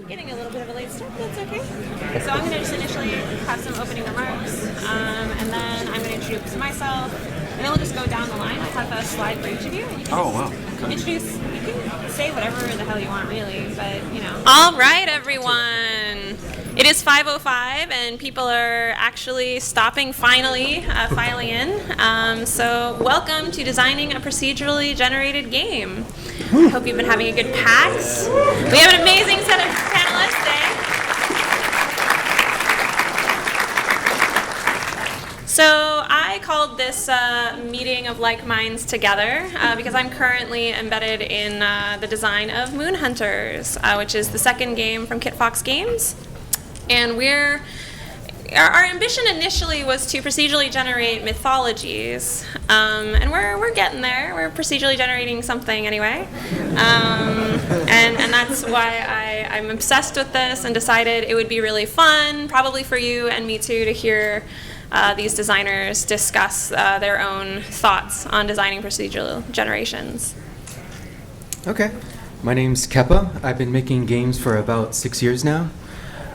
getting a little bit of a late start, but that's okay. So I'm going to just initially have some opening remarks, and then I'm going to introduce myself, and then we'll just go down the line. I have a slide for each of you. And you can introduce, you can say whatever the hell you want, really, but, you know. All right, everyone. It is 5:05, and people are actually stopping finally, filing in. So welcome to designing a procedurally generated game. I hope you've been having a good PAX. We have an amazing set of panelists today. So I called this meeting of like minds together because I'm currently embedded in the design of Moon Hunters, which is the second game from Kitfox Games. And our ambition initially was to procedurally generate mythologies, and we're getting there. We're procedurally generating something anyway, and that's why I'm obsessed with this and decided it would be really fun, probably for you and me too, to hear these designers discuss their own thoughts on designing procedural generations. Okay, my name's Kepa. I've been making games for about 6 years now.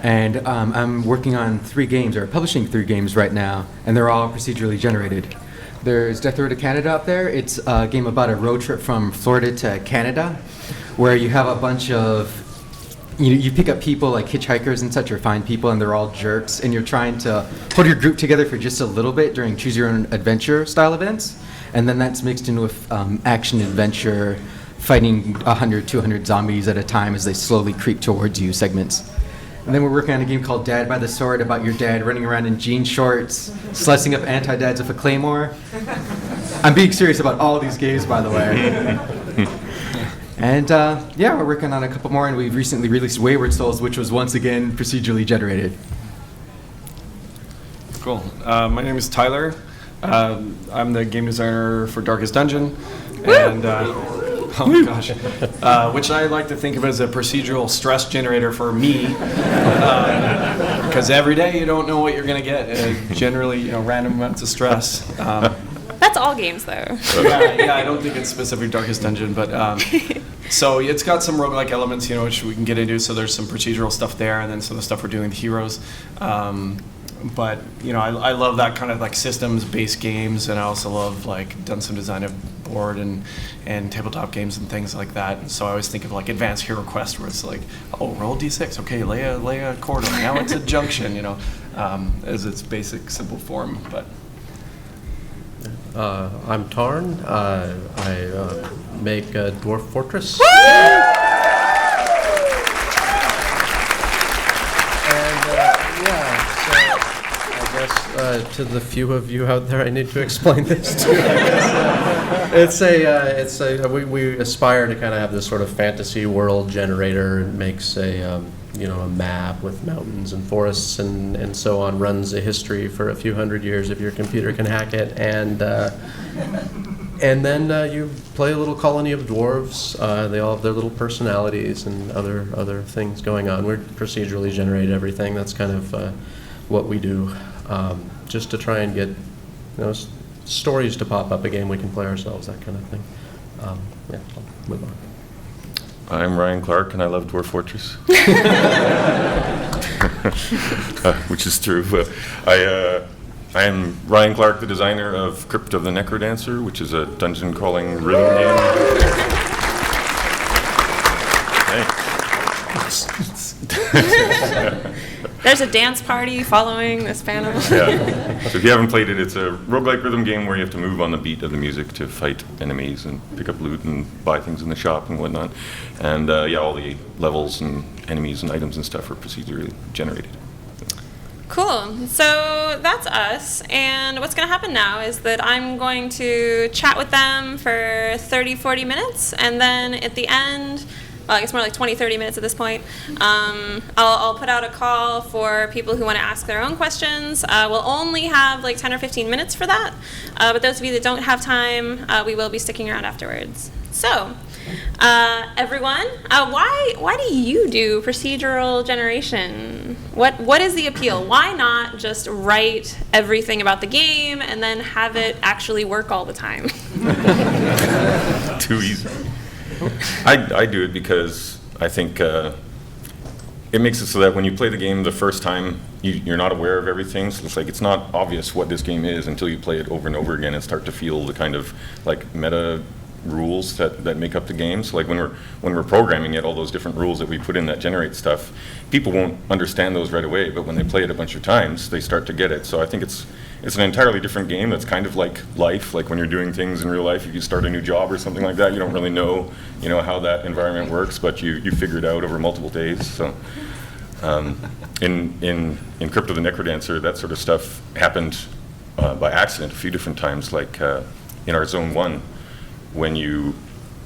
And I'm working on 3 games, or publishing 3 games right now, and they're all procedurally generated. There's Death Road to Canada up there. It's a game about a road trip from Florida to Canada, where you have a bunch of, you pick up people like hitchhikers and such, or find people, and they're all jerks, and you're trying to hold your group together for just a little bit during choose your own adventure style events, and then that's mixed in with action adventure, fighting 100, 200 zombies at a time as they slowly creep towards you segments. And then we're working on a game called Dad by the Sword, about your dad running around in jean shorts, slicing up anti-dads with a claymore. I'm being serious about all these games, by the way. And yeah, we're working on a couple more, and we've recently released Wayward Souls, which was once again procedurally generated. Cool. My name is Tyler. I'm the game designer for Darkest Dungeon. And oh my gosh, which I like to think of as a procedural stress generator for me, because every day you don't know what you're going to get. Generally, random amounts of stress. That's all games, though. Yeah, I don't think it's specific to Darkest Dungeon, but so it's got some roguelike elements, which we can get into. So there's some procedural stuff there, and then some of the stuff we're doing with heroes. But I love that kind of like systems-based games, and I also love done some design of board and tabletop games and things like that. And so I always think of like Advanced Hero Quest, where it's like, oh, roll d6, okay, lay a chord on, now it's a junction, as its basic simple form. But I'm Tarn. I make Dwarf Fortress. To the few of you out there, I need to explain this to. We aspire to kind of have this sort of fantasy world generator. It makes a map with mountains and forests and so on. Runs a history for a few hundred years if your computer can hack it, and then you play a little colony of dwarves. They all have their little personalities and other things going on. We're procedurally generate everything. That's kind of what we do. Just to try and get stories to pop up, a game we can play ourselves, that kind of thing. I'll move on. I'm Ryan Clark, and I love Dwarf Fortress. Which is true. I am Ryan Clark, the designer of Crypt of the NecroDancer, which is a dungeon crawling rhythm game. Thanks. There's a dance party following this panel. Yeah. So if you haven't played it, it's a roguelike rhythm game where you have to move on the beat of the music to fight enemies and pick up loot and buy things in the shop and whatnot. And all the levels and enemies and items and stuff are procedurally generated. Cool. So that's us. And what's going to happen now is that I'm going to chat with them for 30, 40 minutes. And then at the end, well, I guess more like 20, 30 minutes at this point, I'll put out a call for people who want to ask their own questions. We'll only have like 10 or 15 minutes for that. But those of you that don't have time, we will be sticking around afterwards. So, everyone, why do you do procedural generation? What is the appeal? Why not just write everything about the game and then have it actually work all the time? Too easy. I do it because I think it makes it so that when you play the game the first time, you're not aware of everything. So it's like it's not obvious what this game is until you play it over and over again and start to feel the kind of like meta rules that make up the game. So like when we're programming it, all those different rules that we put in that generate stuff, people won't understand those right away, but when they play it a bunch of times, they start to get it. So I think it's an entirely different game that's kind of like life. Like when you're doing things in real life, if you start a new job or something like that, you don't really know, how that environment works, but you figure it out over multiple days. So in Crypt of the NecroDancer, that sort of stuff happened by accident a few different times. Like in our Zone 1, when you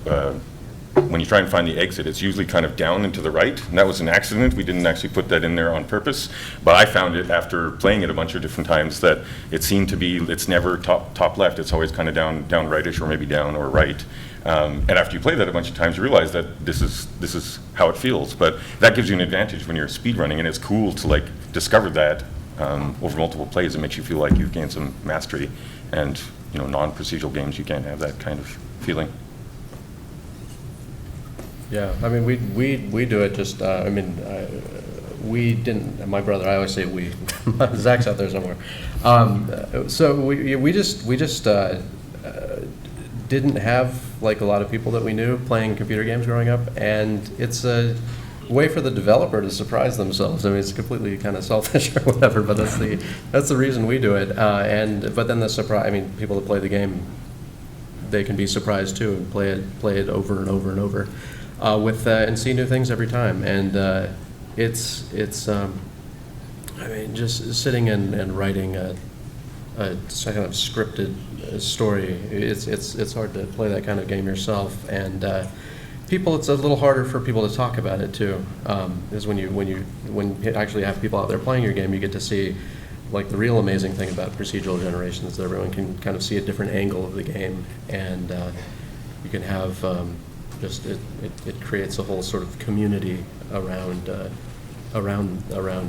try and find the exit, it's usually kind of down and to the right, and that was an accident. We didn't actually put that in there on purpose, but I found it after playing it a bunch of different times that it seemed to be, it's never top left, it's always kind of down rightish or maybe down or right. And after you play that a bunch of times, you realize that this is how it feels, but that gives you an advantage when you're speedrunning, and it's cool to like discover that over multiple plays. It makes you feel like you've gained some mastery, and non-procedural games, you can't have that kind of feeling. Yeah, I mean, we do it just, we didn't, my brother, I always say we, Zach's out there somewhere. So we just didn't have like a lot of people that we knew playing computer games growing up, and it's a way for the developer to surprise themselves. I mean, it's completely kind of selfish or whatever, but that's the reason we do it. But then the surprise, I mean, people that play the game, they can be surprised too and play it over and over and over. And see new things every time, and it's I mean, just sitting and writing a kind of scripted story. It's hard to play that kind of game yourself, and it's a little harder for people to talk about it too. Is when you actually have people out there playing your game, you get to see like the real amazing thing about procedural generation is that everyone can kind of see a different angle of the game, and you can have. It creates a whole sort of community around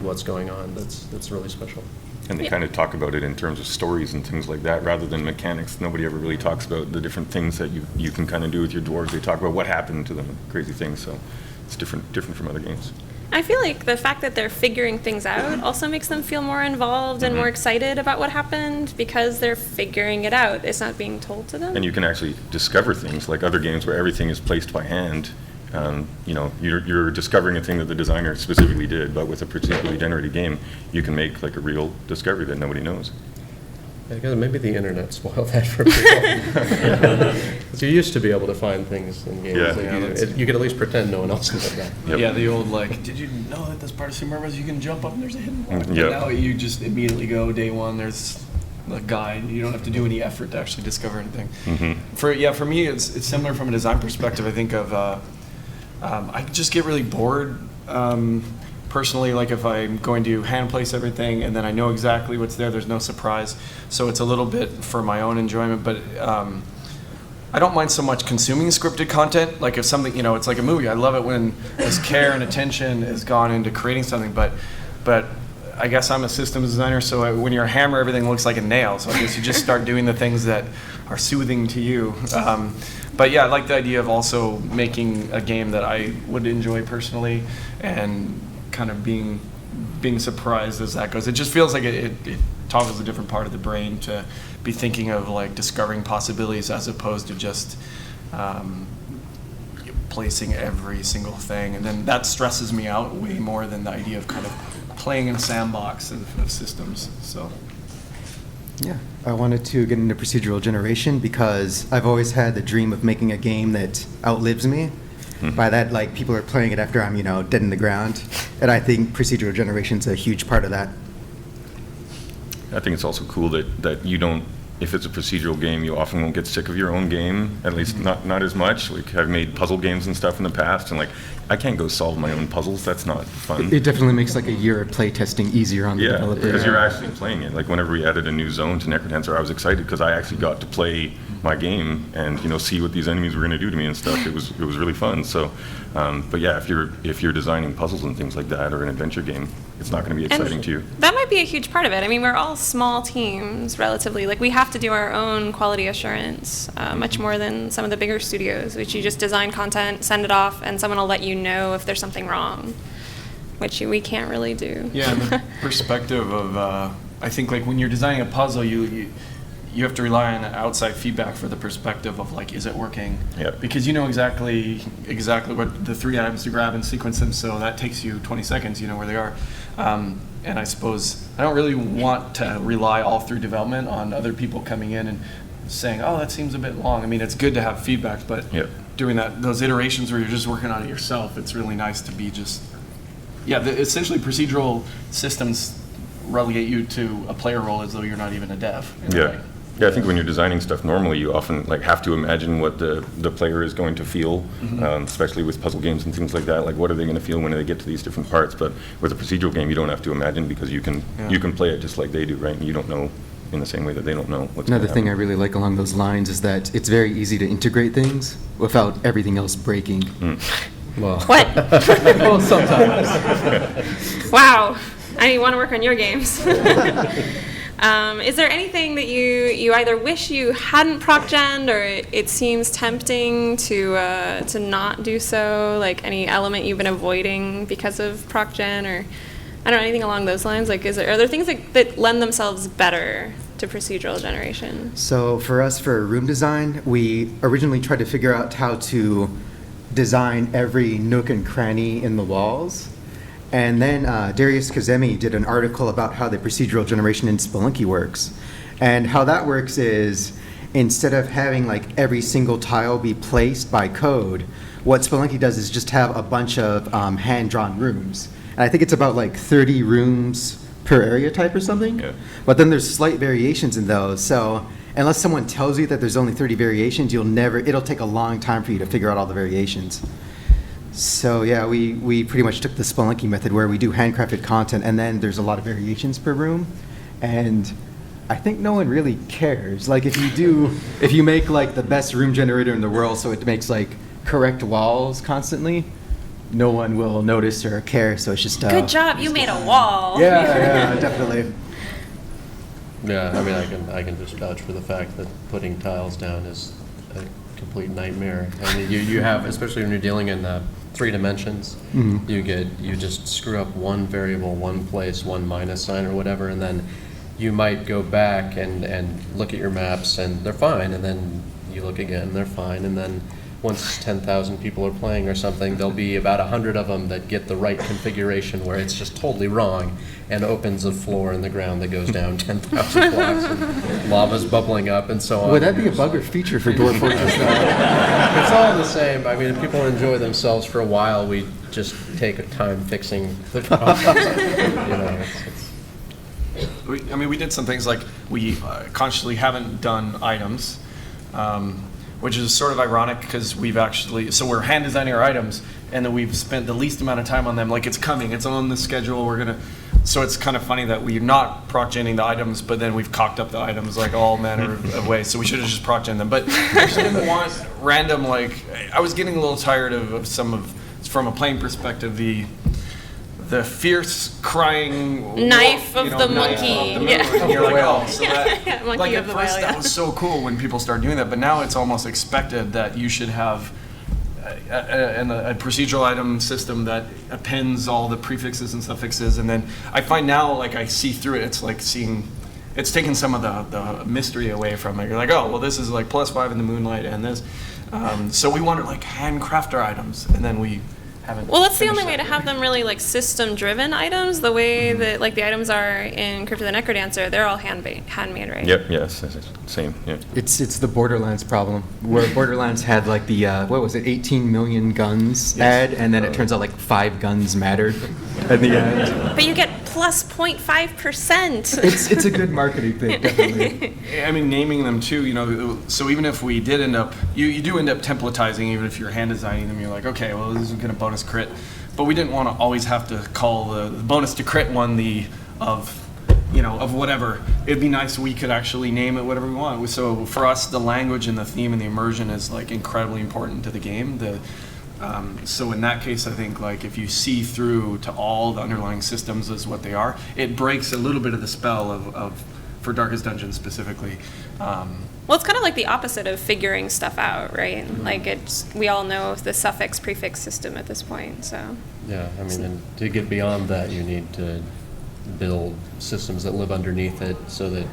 what's going on. That's really special. And they kind of talk about it in terms of stories and things like that, rather than mechanics. Nobody ever really talks about the different things that you can kind of do with your dwarves. They talk about what happened to them, crazy things. So it's different from other games. I feel like the fact that they're figuring things out also makes them feel more involved and more excited about what happened because they're figuring it out. It's not being told to them. And you can actually discover things like other games where everything is placed by hand. You're discovering a thing that the designer specifically did, but with a procedurally generated game, you can make like a real discovery that nobody knows. Yeah, because maybe the internet spoiled that for people. Because you used to be able to find things in games. Yeah. You could at least pretend no one else knew that. Yep. Yeah, the old like, did you know that this part of Super Mario Bros. You can jump up and there's a hidden part? Yep. Now you just immediately go day one. There's a guide. You don't have to do any effort to actually discover anything. Mm-hmm. For me, it's similar from a design perspective. I think of I just get really bored. Personally, like if I'm going to hand place everything and then I know exactly what's there, there's no surprise. So it's a little bit for my own enjoyment, but I don't mind so much consuming scripted content. Like if something, it's like a movie. I love it when this care and attention is gone into creating something, but I guess I'm a systems designer, so when you're a hammer, everything looks like a nail. So I guess you just start doing the things that are soothing to you. But yeah, I like the idea of also making a game that I would enjoy personally and kind of being surprised as that goes. It just feels like it toggles a different part of the brain to be thinking of like discovering possibilities as opposed to just placing every single thing. And then that stresses me out way more than the idea of kind of playing in a sandbox of systems. So. Yeah, I wanted to get into procedural generation because I've always had the dream of making a game that outlives me. Mm-hmm. By that, like, people are playing it after I'm, dead in the ground. And I think procedural generation's a huge part of that. I think it's also cool that you don't, if it's a procedural game, you often won't get sick of your own game, at least not as much. Like, I've made puzzle games and stuff in the past, and like, I can't go solve my own puzzles. That's not fun. It definitely makes like a year of play testing easier on the developer. Because you're actually playing it. Like whenever we added a new zone to NecroDancer, I was excited because I actually got to play my game and see what these enemies were going to do to me and stuff. It was really fun. So, but yeah, if you're designing puzzles and things like that or an adventure game, it's not going to be exciting to you. That might be a huge part of it. I mean, we're all small teams relatively. Like we have to do our own quality assurance much more than some of the bigger studios, which you just design content, send it off, and someone will let you know if there's something wrong. which we can't really do. Yeah, and the perspective of, I think like when you're designing a puzzle, you have to rely on outside feedback for the perspective of like, is it working? Yep. Because you know exactly what the 3 items to grab and sequence them, so that takes you 20 seconds, you know where they are. And I suppose I don't really want to rely all through development on other people coming in and saying, oh, that seems a bit long. I mean, it's good to have feedback, but Yep. doing those iterations where you're just working on it yourself, it's really nice to be just, essentially procedural systems relegate you to a player role as though you're not even a dev. in a Yeah. way. Yeah, I think when you're designing stuff, normally you often like have to imagine what the player is going to feel, especially with puzzle games and things like that. Like, what are they going to feel when they get to these different parts? But with a procedural game, you don't have to imagine because you can play it just like they do, right? And you don't know in the same way that they don't know what's Another gonna thing I happen. really like along those lines is that it's very easy to integrate things without everything else breaking. Well, What? well, sometimes. Wow. I want to work on your games. Is there anything that you either wish you hadn't proc gen, or it seems tempting to not do so? Like any element you've been avoiding because of proc gen, or I don't know, anything along those lines? Like, are there things that lend themselves better to procedural generation? So for us, for room design, we originally tried to figure out how to design every nook and cranny in the walls. And then Darius Kazemi did an article about how the procedural generation in Spelunky works. And how that works is, instead of having like every single tile be placed by code, what Spelunky does is just have a bunch of hand-drawn rooms. And I think it's about like 30 rooms per area type or something. Yeah. But then there's slight variations in those. So unless someone tells you that there's only 30 variations, it'll take a long time for you to figure out all the variations. So yeah, we pretty much took the Spelunky method where we do handcrafted content and then there's a lot of variations per room. And I think no one really cares. Like if you make like the best room generator in the world so it makes like correct walls constantly, no one will notice or care. So it's just Good job, you made a wall. Yeah, definitely. Yeah, I mean, I can just vouch for the fact that putting tiles down is a complete nightmare. I mean, you have, especially when you're dealing in 3 dimensions, you just screw up one variable, one place, one minus sign or whatever, and then you might go back and look at your maps and they're fine, and then you look again and they're fine, and then once 10,000 people are playing or something, there'll be about 100 of them that get the right configuration where it's just totally wrong and opens a floor in the ground that goes down 10,000 blocks and lava's bubbling up and so on. Would that be a bug or feature for Dwarf Fortress? It's all the same. I mean, if people enjoy themselves for a while, we just take a time fixing the problem. You know, We did some things like we consciously haven't done items, which is sort of ironic because we're hand designing our items and then we've spent the least amount of time on them. Like it's coming, it's on the schedule, so it's kind of funny that we're not proc-genning the items, but then we've cocked up the items like all manner of ways, so we should have just proc-gen them. But I just didn't want random, like, I was getting a little tired of some of, from a playing perspective, the fierce crying Knife of the knife monkey. of the Yeah. moon. And you're like, oh, so that, Yeah, monkey like of at the first whale, that yeah. was so cool when people started doing that, but now it's almost expected that you should have a procedural item system that appends all the prefixes and suffixes, and then I find now, like, I see through it, it's like it's taken some of the mystery away from it. You're like, oh, well, this is like +5 in the moonlight and this. So we want to like handcraft our items, and then we haven't. Well, that's the only finished way to that have yet. them really like system-driven items. The way that like the items are in Crypt of the NecroDancer, they're all handmade, right? Yep, yes, same, yeah. It's the Borderlands problem, where Borderlands had like the, 18 million guns add, and then it turns out like 5 guns mattered at the end. But you get plus 0.5%. It's a good marketing thing, definitely. I mean, naming them too, so even if we did end up, you do end up templatizing, even if you're hand designing them, you're like, okay, well, this is going to bonus crit. But we didn't want to always have to call the bonus to crit one of whatever. It'd be nice if we could actually name it whatever we want. So for us, the language and the theme and the immersion is like incredibly important to the game. So in that case, I think like if you see through to all the underlying systems as what they are, it breaks a little bit of the spell of for Darkest Dungeon specifically. Well, it's kind of like the opposite of figuring stuff out, right? Like we all know the suffix prefix system at this point, so. Yeah, I mean, and to get beyond that, you need to build systems that live underneath it, so that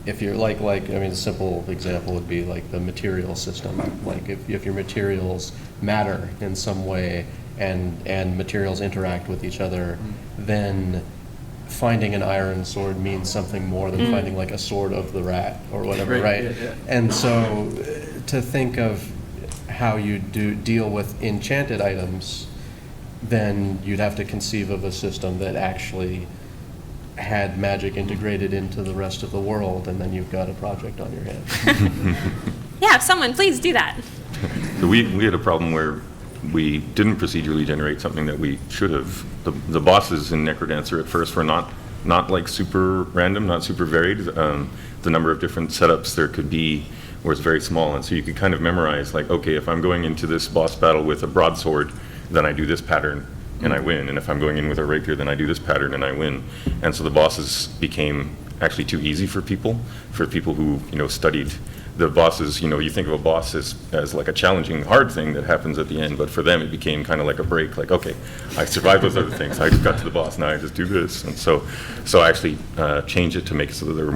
if you're like I mean, a simple example would be like the material system. Like if your materials matter in some way and materials interact with each other, then finding an iron sword means something more than finding like a sword of the rat or whatever, right? Yeah. And so to think of how you deal with enchanted items, then you'd have to conceive of a system that actually had magic integrated into the rest of the world, and then you've got a project on your hands. Yeah, someone please do that. So we had a problem where we didn't procedurally generate something that we should have. The bosses in NecroDancer at first were not like super random, not super varied. The number of different setups there could be was very small, and so you could kind of memorize, like, okay, if I'm going into this boss battle with a broadsword, then I do this pattern and I win, and if I'm going in with a rapier, then I do this pattern and I win. And so the bosses became actually too easy for people who studied the bosses. You think of a boss as like a challenging, hard thing that happens at the end, but for them it became kind of like a break, like, okay, I survived those other things, I just got to the boss, now I just do this. And so I actually changed it to make it so that there were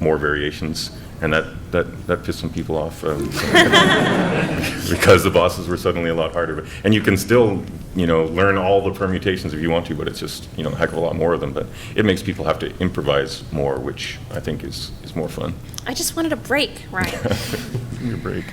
more variations, and that pissed some people off because the bosses were suddenly a lot harder. And you can still learn all the permutations if you want to, but it's just a heck of a lot more of them. But it makes people have to improvise more, which I think is more fun. I just wanted a break, Ryan. Your break.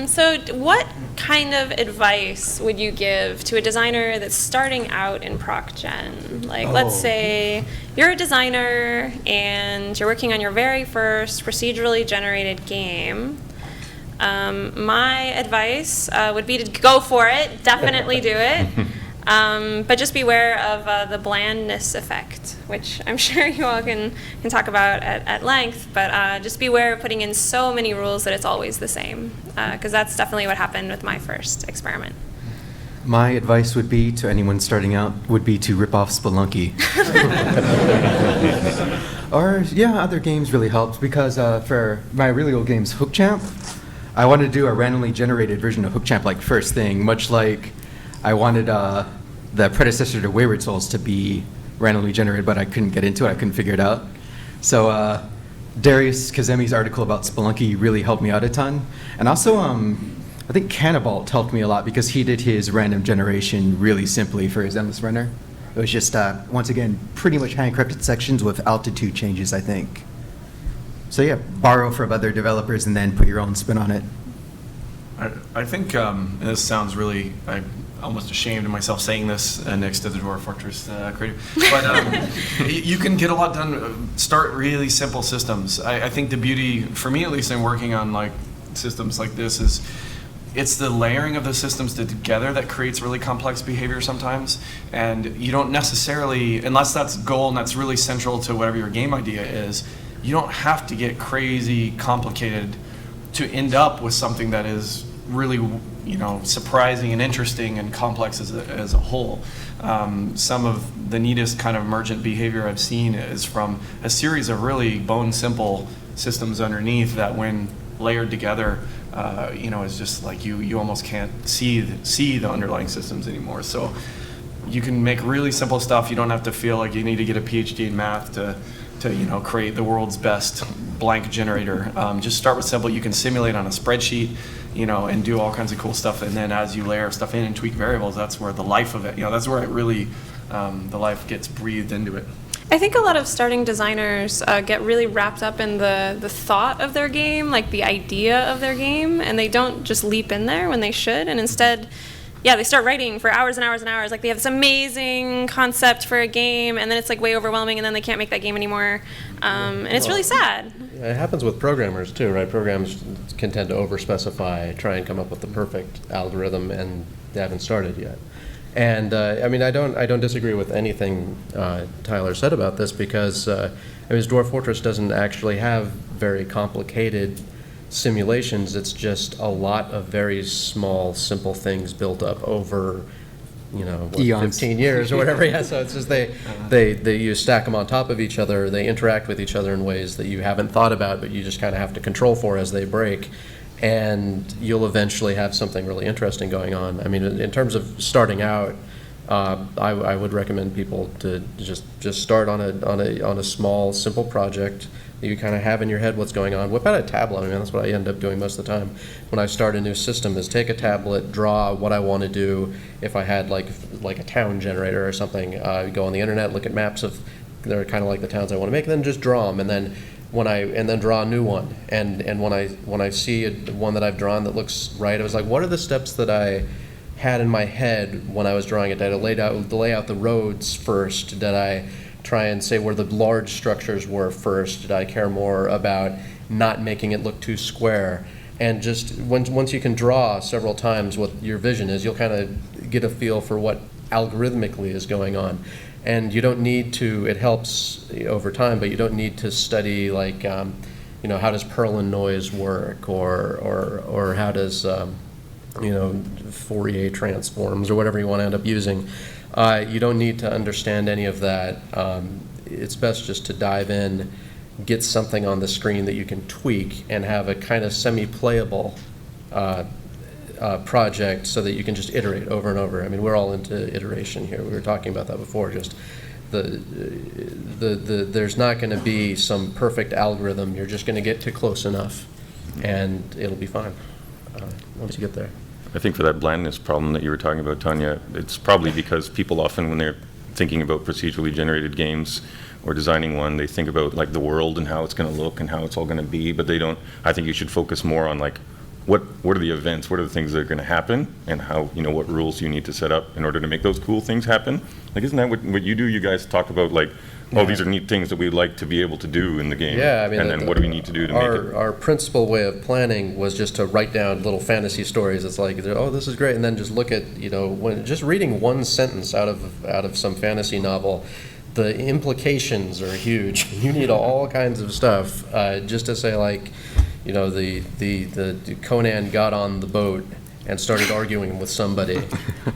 So what kind of advice would you give to a designer that's starting out in Proc Gen? Like, let's say you're a designer and you're working on your very first procedurally generated game. My advice would be to go for it, definitely do it. But just beware of the blandness effect, which I'm sure you all can talk about at length, but just beware of putting in so many rules that it's always the same, because that's definitely what happened with my first experiment. My advice would be to anyone starting out would be to rip off Spelunky. Or, other games really helped, because for my really old games, Hook Champ, I wanted to do a randomly generated version of Hook Champ like first thing, much like I wanted the predecessor to Wayward Souls to be randomly generated, but I couldn't get into it. I couldn't figure it out. So Darius Kazemi's article about Spelunky really helped me out a ton. And also, I think Cannibalt helped me a lot, because he did his random generation really simply for his Endless Runner. It was just, once again, pretty much hand-encrypted sections with altitude changes, I think. So borrow from other developers and then put your own spin on it. I think, and this sounds really, I'm almost ashamed of myself saying this next to the Dwarf Fortress creative, but you can get a lot done. Start really simple systems. I think the beauty, for me at least, in working on like systems like this is, it's the layering of the systems together that creates really complex behavior sometimes. And you don't necessarily, unless that's goal and that's really central to whatever your game idea is, you don't have to get crazy complicated to end up with something that is really, surprising and interesting and complex as a whole. Some of the neatest kind of emergent behavior I've seen is from a series of really bone simple systems underneath that, when layered together, is just like you almost can't see the underlying systems anymore. So you can make really simple stuff. You don't have to feel like you need to get a PhD in math to create the world's best blank generator. Just start with simple. You can simulate on a spreadsheet, and do all kinds of cool stuff. And then as you layer stuff in and tweak variables, that's where the life of it, that's where it really, the life gets breathed into it. I think a lot of starting designers get really wrapped up in the thought of their game, like the idea of their game, and they don't just leap in there when they should, and instead, they start writing for hours and hours and hours. Like, they have this amazing concept for a game, and then it's like way overwhelming, and then they can't make that game anymore, and it's really sad. It happens with programmers too, right? Programs can tend to overspecify, try and come up with the perfect algorithm, and they haven't started yet. And I don't disagree with anything Tyler said about this, because Dwarf Fortress doesn't actually have very complicated simulations. It's just a lot of very small, simple things built up over Eons. 15 years or whatever. Yeah, so it's just you stack them on top of each other. They interact with each other in ways that you haven't thought about, but you just kind of have to control for as they break. And you'll eventually have something really interesting going on. I mean, in terms of starting out, I would recommend people to just start on a small, simple project that you kind of have in your head what's going on. Whip out a tablet. I mean, that's what I end up doing most of the time when I start a new system, is take a tablet, draw what I want to do. If I had like a town generator or something, go on the internet, look at maps of, they're kind of like the towns I want to make, and then just draw them, and then draw a new one. And when I see one that I've drawn that looks right, I was like, what are the steps that I had in my head when I was drawing it? Did I lay out the roads first? Did I try and say where the large structures were first? Did I care more about not making it look too square? And just once you can draw several times what your vision is, you'll kind of get a feel for what algorithmically is going on. And you don't need to, it helps over time, but you don't need to study like, how does Perlin noise work, or how does, Fourier transforms, or whatever you want to end up using. You don't need to understand any of that. It's best just to dive in, get something on the screen that you can tweak, and have a kind of semi-playable project so that you can just iterate over and over. I mean, we're all into iteration here. We were talking about that before. Just there's not going to be some perfect algorithm. You're just going to get to close enough, and it'll be fine once you get there. I think for that blandness problem that you were talking about, Tanya, it's probably because people often, when they're thinking about procedurally generated games or designing one, they think about like the world and how it's going to look and how it's all going to be, but they don't. I think you should focus more on like what are the events, what are the things that are going to happen, and how, what rules you need to set up in order to make those cool things happen. Like, isn't that what you do? You guys talk about like, these are neat things that we'd like to be able to do in the game. Yeah, I mean, and then what do we need to do to make it? Our principal way of planning was just to write down little fantasy stories. It's like, this is great, and then just look at, when just reading one sentence out of some fantasy novel, the implications are huge. You need all kinds of stuff just to say, like, the Conan got on the boat and started arguing with somebody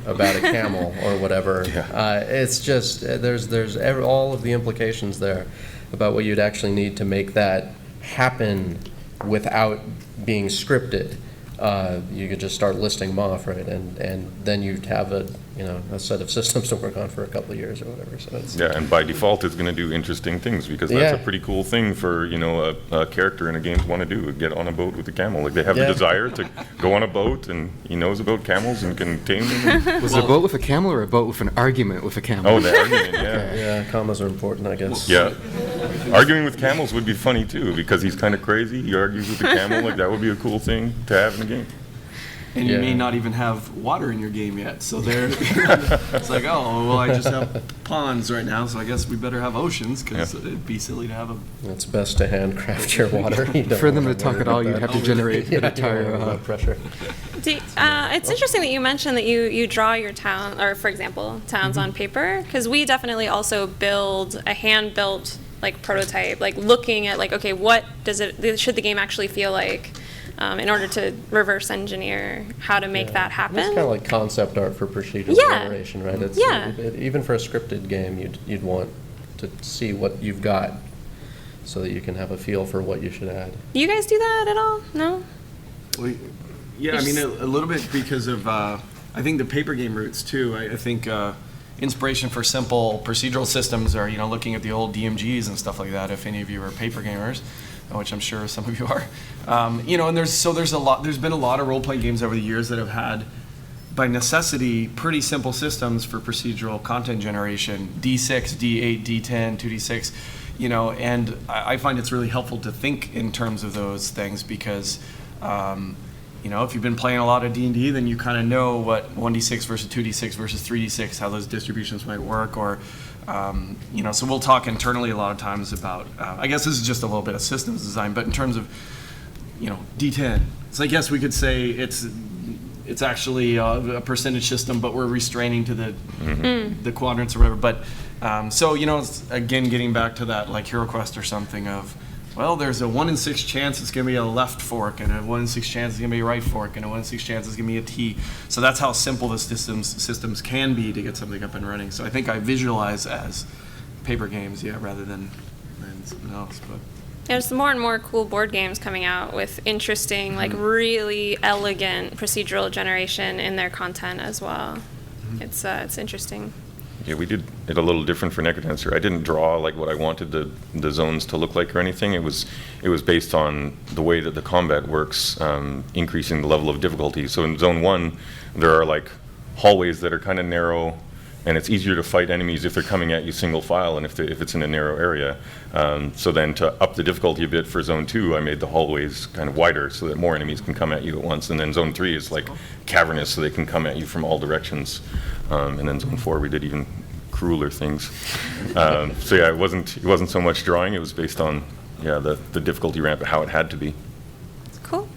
about a camel or whatever. Yeah. It's just, there's all of the implications there about what you'd actually need to make that happen without being scripted. You could just start listing them off, right? And then you'd have a set of systems to work on for a couple of years or whatever. So it's, and by default, it's going to do interesting things, because that's a pretty cool thing for a character in a game to want to do. Get on a boat with a camel. Like, they have the desire to go on a boat, and he knows about camels and can tame them. Was it a boat with a camel or a boat with an argument with a camel? Oh, the argument, yeah. Okay. Yeah, commas are important, I guess. Yeah. Arguing with camels would be funny too, because he's kind of crazy. He argues with a camel. Like, that would be a cool thing to have in a game. And you may not even have water in your game yet, so it's like, I just have ponds right now, so I guess we better have oceans, because it'd be silly to have them. It's best to handcraft your water. For them to talk at all, you'd have to generate an entire pressure. It's interesting that you mentioned that you draw your town, or for example, towns on paper, because we definitely also build a hand-built like prototype, like looking at like, okay, what should the game actually feel like? In order to reverse engineer how to make that happen. It's kind of like concept art for procedural generation, right? It's, even for a scripted game, you'd want to see what you've got so that you can have a feel for what you should add. Do you guys do that at all? No? Well, yeah, I mean, a little bit because of, I think, the paper game roots, too. I think inspiration for simple procedural systems are, looking at the old DMGs and stuff like that, if any of you are paper gamers, which I'm sure some of you are. And there's been a lot of role-playing games over the years that have had, by necessity, pretty simple systems for procedural content generation, D6, D8, D10, 2D6, and I find it's really helpful to think in terms of those things, because, if you've been playing a lot of D&D, then you kind of know what 1D6 versus 2D6 versus 3D6, how those distributions might work, or so we'll talk internally a lot of times about, I guess this is just a little bit of systems design, but in terms of, D10, it's like, yes, we could say it's actually a percentage system, but we're restraining to the quadrants or whatever. But, it's, again, getting back to that, like HeroQuest or something of, well, there's a 1 in 6 chance it's going to be a left fork, and a 1 in 6 chance it's going to be a right fork, and a 1 in 6 chance it's going to be a T. So that's how simple the systems can be to get something up and running. So I think I visualize as paper games, rather than something else. But There's more and more cool board games coming out with interesting, like really elegant procedural generation in their content as well. It's interesting. Yeah, we did it a little different for NecroDancer. I didn't draw like what I wanted the zones to look like or anything. It was based on the way that the combat works, increasing the level of difficulty. So in Zone 1, there are like hallways that are kind of narrow, and it's easier to fight enemies if they're coming at you single file and if it's in a narrow area. So then to up the difficulty a bit for Zone 2, I made the hallways kind of wider so that more enemies can come at you at once. And then Zone 3 is like cavernous, so they can come at you from all directions. And then Zone 4, we did even crueler things. So yeah, it wasn't so much drawing. It was based on the difficulty ramp, how it had to be. Cool.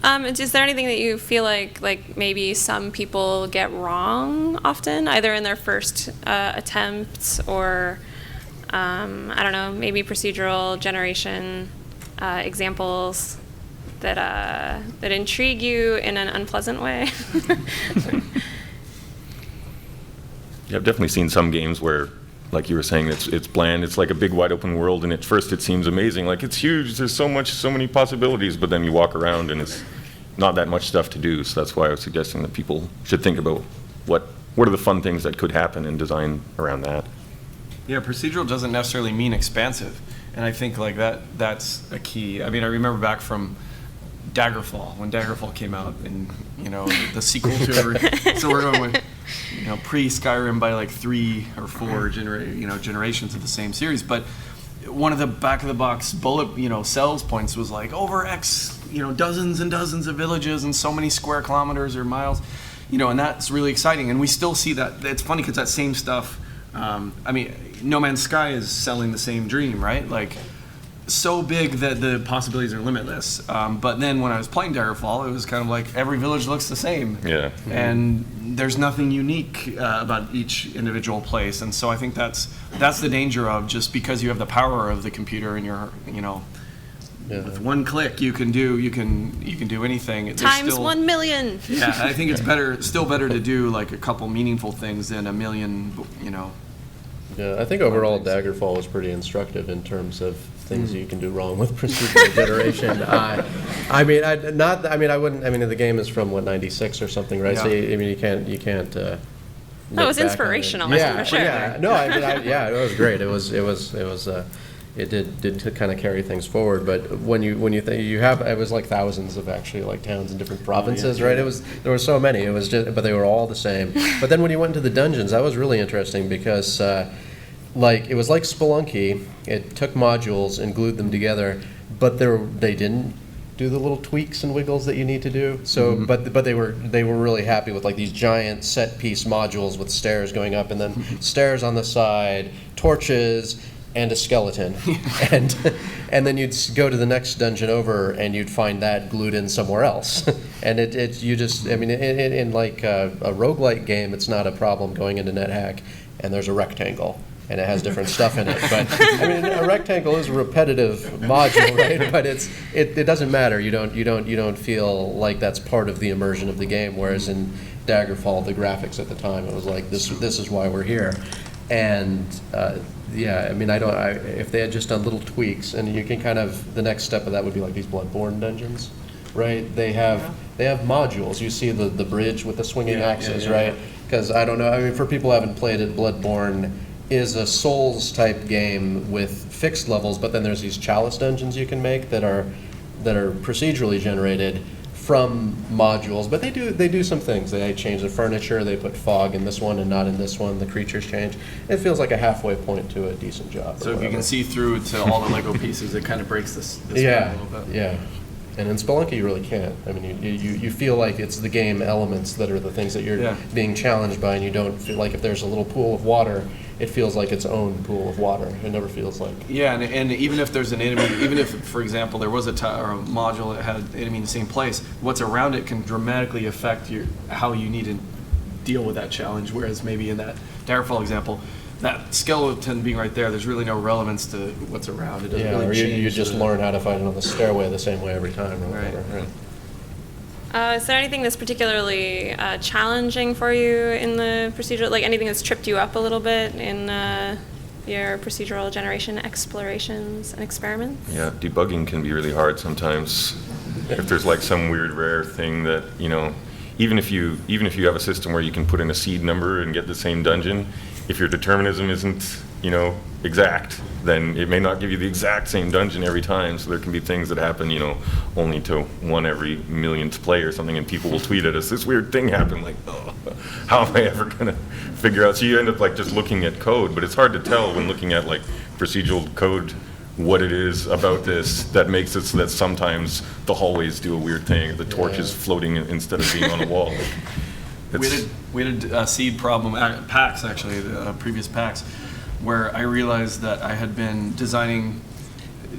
Is there anything that you feel like maybe some people get wrong often, either in their first attempts or, I don't know, maybe procedural generation examples that intrigue you in an unpleasant way? Yeah, I've definitely seen some games where, like you were saying, it's bland. It's like a big wide open world, and at first it seems amazing. Like it's huge. There's so many possibilities. But then you walk around, and it's not that much stuff to do. So that's why I was suggesting that people should think about what are the fun things that could happen and design around that. yeah, procedural doesn't necessarily mean expansive, and I think like that's a key. I mean, I remember back from Daggerfall, when Daggerfall came out, and the sequel to it. So we're going with pre-Skyrim by like 3 or 4 generations of the same series. But one of the back of the box bullet sells points was like over X dozens and dozens of villages and so many square kilometers or miles, and that's really exciting. And we still see that. It's funny because that same stuff. I mean, No Man's Sky is selling the same dream, right? Like, so big that the possibilities are limitless. But then when I was playing Daggerfall, it was kind of like every village looks the same. Yeah. And there's nothing unique about each individual place. And so I think that's the danger of just because you have the power of the computer and your with one click you can do anything. Times 1 million. Yeah, I think it's still better to do like a couple meaningful things than a million. Yeah, I think overall Daggerfall was pretty instructive in terms of things you can do wrong with procedural generation. The game is from 96 or something, right? Yeah. So you can't. That was inspirational, for sure. Yeah, no, it was great. It did kind of carry things forward. But when you think it was like thousands of actually like towns in different provinces, right? There were so many. It was but they were all the same. But then when you went into the dungeons, that was really interesting because. It was like Spelunky. It took modules and glued them together, but they didn't do the little tweaks and wiggles that you need to do. So, but they were really happy with like these giant set piece modules with stairs going up and then stairs on the side, torches, and a skeleton, and then you'd go to the next dungeon over and you'd find that glued in somewhere else, and in like a roguelike game, it's not a problem going into NetHack and there's a rectangle. And it has different stuff in it, but a rectangle is a repetitive module, right? But it doesn't matter. You don't feel like that's part of the immersion of the game. Whereas in Daggerfall, the graphics at the time, it was like this is why we're here, and if they had just done little tweaks, and you can kind of the next step of that would be like these Bloodborne dungeons, right? They have modules. You see the bridge with the swinging axes, right? Because I don't know. For people who haven't played it, Bloodborne is a Souls type game with fixed levels, but then there's these chalice dungeons you can make that are procedurally generated from modules. But they do some things. They change the furniture. They put fog in this one and not in this one. The creatures change. It feels like a halfway point to a decent job. So if you can see through to all the Lego pieces, it kind of breaks this a little bit. Yeah. And in Spelunky, you really can't. I mean, you feel like it's the game elements that are the things that you're being challenged by, and you don't feel like if there's a little pool of water, it feels like its own pool of water. It never feels like. Yeah, and even if there's an enemy, even if, for example, there was a module that had an enemy in the same place, what's around it can dramatically affect how you need to deal with that challenge. Whereas maybe in that Daggerfall example, that skeleton being right there, there's really no relevance to what's around. It doesn't Yeah, really or change. you just learn how to fight it on the stairway the same way every time or whatever. Right. Is there anything that's particularly challenging for you in the procedural, like anything that's tripped you up a little bit in your procedural generation explorations and experiments? Yeah, debugging can be really hard sometimes. If there's like some weird rare thing that, even if you have a system where you can put in a seed number and get the same dungeon, if your determinism isn't, exact, then it may not give you the exact same dungeon every time. So there can be things that happen, only to one every millionth play or something, and people will tweet at us, this weird thing happened, like, oh, how am I ever gonna figure out? So you end up like just looking at code, but it's hard to tell when looking at like procedural code what it is about this that makes it so that sometimes the hallways do a weird thing, or the torch is floating instead of being on a wall. We had a seed problem at PAX, actually, the previous PAX, where I realized that I had been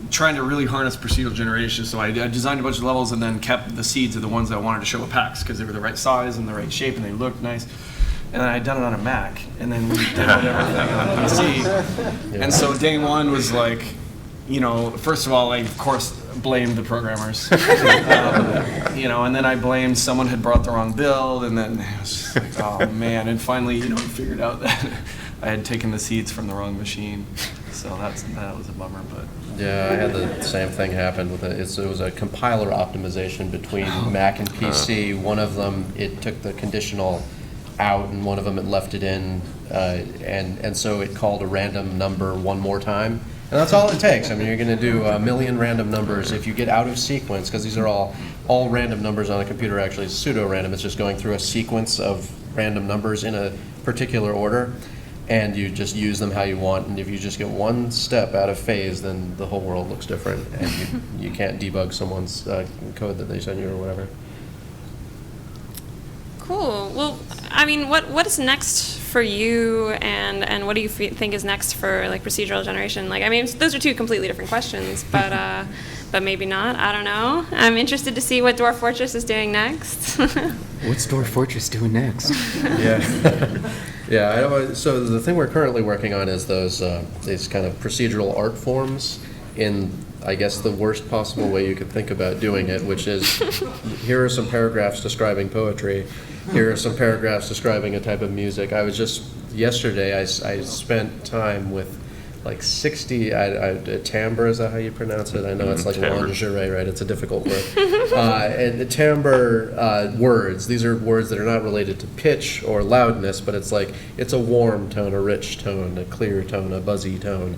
trying to really harness procedural generation. So I designed a bunch of levels and then kept the seeds of the ones I wanted to show at PAX because they were the right size and the right shape and they looked nice. And then I had done it on a Mac, and then we demoed everything on PC. And so day one was like, first of all, I of course blamed the programmers, and then I blamed someone had brought the wrong build, and then it was just like, oh man, and finally, we figured out that I had taken the seeds from the wrong machine, so that was a bummer, but. Yeah, I had the same thing happen with it. It was a compiler optimization between Mac and PC. One of them, it took the conditional out, and one of them it left it in, and so it called a random number one more time. And that's all it takes. I mean, you're going to do a million random numbers. If you get out of sequence, because these are all random numbers on a computer, actually, it's pseudo-random. It's just going through a sequence of random numbers in a particular order, and you just use them how you want. And if you just get one step out of phase, then the whole world looks different, and you can't debug someone's code that they send you or whatever. Cool. Well, I mean, what is next for you, and what do you think is next for like procedural generation? Like, I mean, those are two completely different questions, but maybe not. I don't know. I'm interested to see what Dwarf Fortress is doing next. What's Dwarf Fortress doing next? Yeah. Yeah. So the thing we're currently working on is these kind of procedural art forms in, I guess, the worst possible way you could think about doing it, which is, here are some paragraphs describing poetry. Here are some paragraphs describing a type of music. Yesterday I spent time with like 60, timbre, is that how you pronounce it? I know it's like timbre. lingerie, right? It's a difficult word. And the timbre words, these are words that are not related to pitch or loudness, but it's a warm tone, a rich tone, a clear tone, a buzzy tone.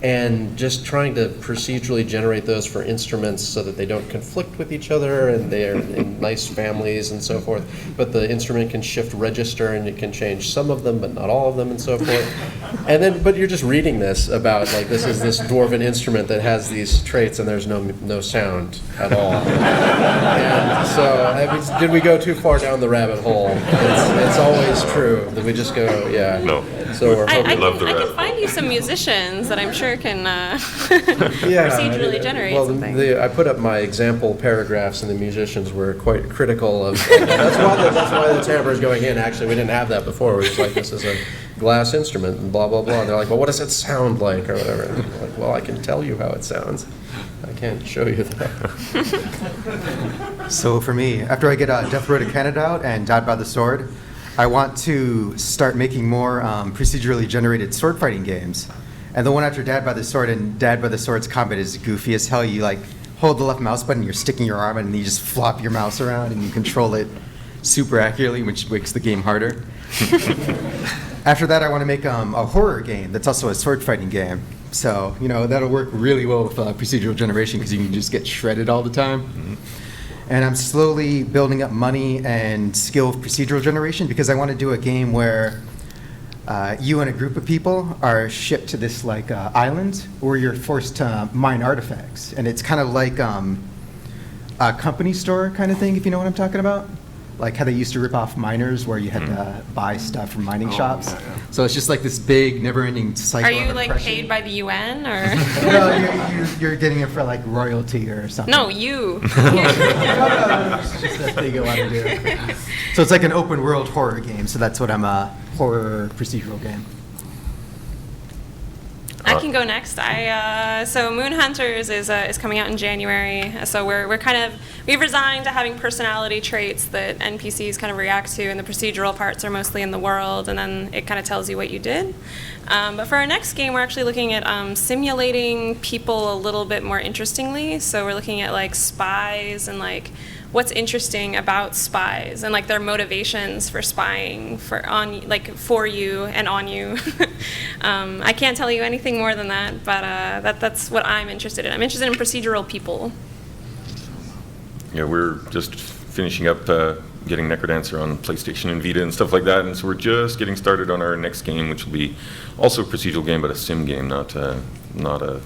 And just trying to procedurally generate those for instruments so that they don't conflict with each other and they're in nice families and so forth. But the instrument can shift register and it can change some of them, but not all of them and so forth. And then, but you're just reading this about, like, this is this dwarven instrument that has these traits and there's no sound at all. And so, I mean, did we go too far down the rabbit hole? It's always true that we just go, yeah. No. So we're hoping. I love the can rabbit find you some musicians that I'm sure can Yeah, procedurally generate well, something. I put up my example paragraphs, and the musicians were quite critical of. That's why the timbre is going in. Actually, we didn't have that before. We were just like, this is a glass instrument, and blah blah blah. And they're like, well, what does it sound like, or whatever? And I'm like, well, I can tell you how it sounds. I can't show you that. So for me, after I get Death Road to Canada out and Died by the Sword, I want to start making more procedurally generated sword fighting games. And the one after Died by the Sword, and Died by the Sword's combat is goofy as hell. You like hold the left mouse button, you're sticking your arm in, and you just flop your mouse around and you control it super accurately, which makes the game harder. After that, I want to make a horror game that's also a sword fighting game. So, that'll work really well with procedural generation because you can just get shredded all the time. Mm-hmm. And I'm slowly building up money and skill of procedural generation because I want to do a game where you and a group of people are shipped to this island where you're forced to mine artifacts. And it's kind of like a company store kind of thing, if you know what I'm talking about. Like how they used to rip off miners where you had to buy stuff from mining shops. Yeah. So it's just like this big, never-ending cycle. Are you of like oppression. paid by the UN or? No, you're getting it for like royalty or something. No, you. It's just a thing I want to do. So it's like an open world horror game. So that's what I'm a horror procedural game. I can go next. So Moon Hunters is coming out in January. So we've resigned to having personality traits that NPCs kind of react to, and the procedural parts are mostly in the world, and then it kind of tells you what you did. But for our next game, we're actually looking at simulating people a little bit more interestingly. So we're looking at like spies and like what's interesting about spies and like their motivations for spying for you and on you. I can't tell you anything more than that, but that's what I'm interested in. I'm interested in procedural people. Yeah, we're just finishing up getting NecroDancer on PlayStation and Vita and stuff like that, and so we're just getting started on our next game, which will be also a procedural game, but a sim game, not a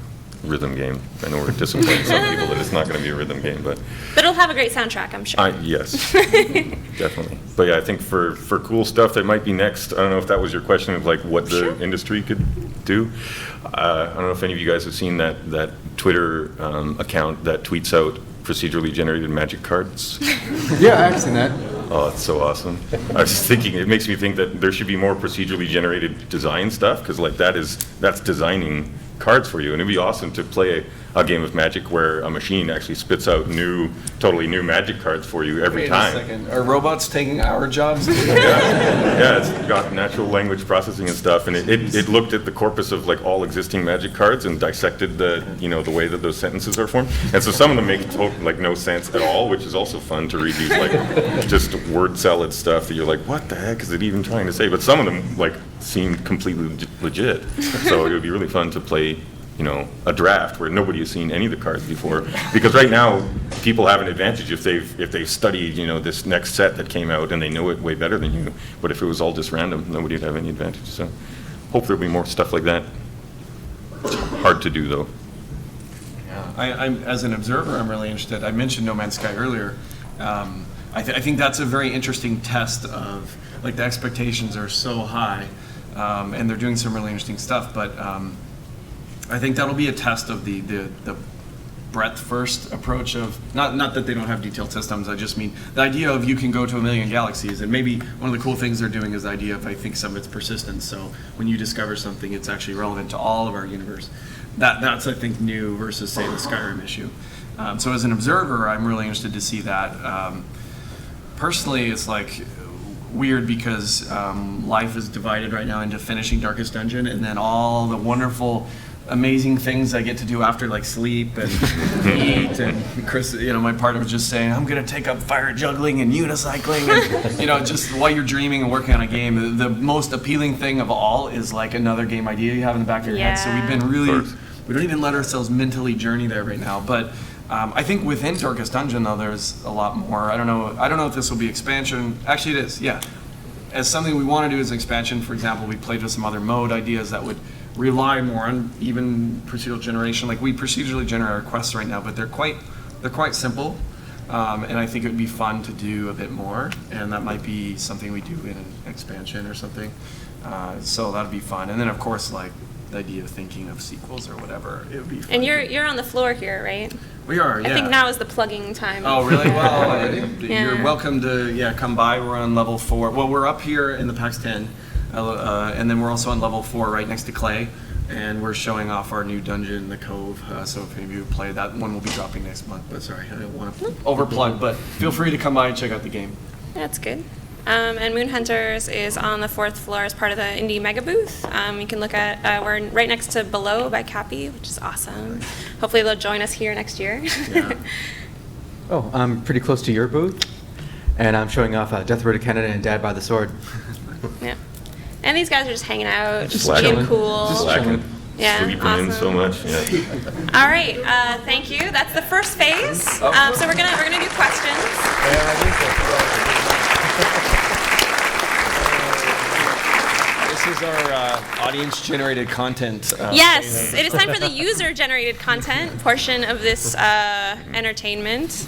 rhythm game. I know we're disappointing some people that it's not going to be a rhythm game, but it'll have a great soundtrack, I'm sure. Yes, definitely. But yeah, I think for cool stuff that might be next, I don't know if that was your question of like what the industry could do. I don't know if any of you guys have seen that Twitter account that tweets out procedurally generated magic cards. Yeah, I've seen that. Oh, it's so awesome. I was just thinking, it makes me think that there should be more procedurally generated design stuff, because like that's designing cards for you, and it'd be awesome to play a game of Magic where a machine actually spits out totally new Magic cards for you every time. Wait a second. Are robots taking our jobs? Yeah, it's got natural language processing and stuff, and it looked at the corpus of like all existing Magic cards and dissected the way that those sentences are formed. And so some of them make like no sense at all, which is also fun to read these like just word salad stuff that you're like, what the heck is it even trying to say? But some of them like seem completely legit. So it would be really fun to play a draft where nobody has seen any of the cards before, because right now people have an advantage if they've studied this next set that came out and they know it way better than you. But if it was all just random, nobody would have any advantage. So hope there'll be more stuff like that. It's hard to do though. Yeah, I'm as an observer, I'm really interested. I mentioned No Man's Sky earlier. I think that's a very interesting test of like the expectations are so high, and they're doing some really interesting stuff, but. I think that'll be a test of the breadth first approach of, not that they don't have detailed systems, I just mean the idea of you can go to a million galaxies, and maybe one of the cool things they're doing is the idea of, I think, some of its persistence. So when you discover something, it's actually relevant to all of our universe. That's I think new versus say the Skyrim issue. So as an observer, I'm really interested to see that. Personally, it's like weird because life is divided right now into finishing Darkest Dungeon and then all the wonderful amazing things I get to do after, like sleep and eat. And Chris, my partner was just saying, I'm going to take up fire juggling and unicycling. And, just while you're dreaming and working on a game, the most appealing thing of all is like another game idea you have in the back of your head. So we've been we don't even let ourselves mentally journey there right now. But I think within Darkest Dungeon, though, there's a lot more. I don't know if this will be expansion. Actually, it is, yeah. As something we want to do as an expansion, for example, we played with some other mode ideas that would rely more on even procedural generation. Like we procedurally generate our quests right now, but they're quite simple, and I think it would be fun to do a bit more, and that might be something we do in an expansion or something. So that'd be fun. And then of course, like the idea of thinking of sequels or whatever, it would be fun. And you're on the floor here, right? We are, yeah. I think now is the plugging time. Oh, really? Well, you're welcome to come by. We're on level 4. Well, we're up here in the PAX 10. And then we're also on level 4 right next to Clay, and we're showing off our new dungeon, the Cove. So if any of you play, that one will be dropping next month. But sorry, I don't want to overplug, but feel free to come by and check out the game. That's good. And Moon Hunters is on the 4th floor as part of the Indie Mega Booth. You can look at, we're right next to Below by Cappy, which is awesome. Hopefully they'll join us here next year. Yeah. Oh, I'm pretty close to your booth, and I'm showing off Death Road to Canada and Dad by the Sword. Yeah. And these guys are just hanging out, Just being chilling. cool. Just chilling. Yeah, Sleeping awesome. in so much. Yeah. All right, thank you. That's the first phase. So we're gonna do questions. This is our audience-generated content. Yes, it is time for the user-generated content portion of this entertainment.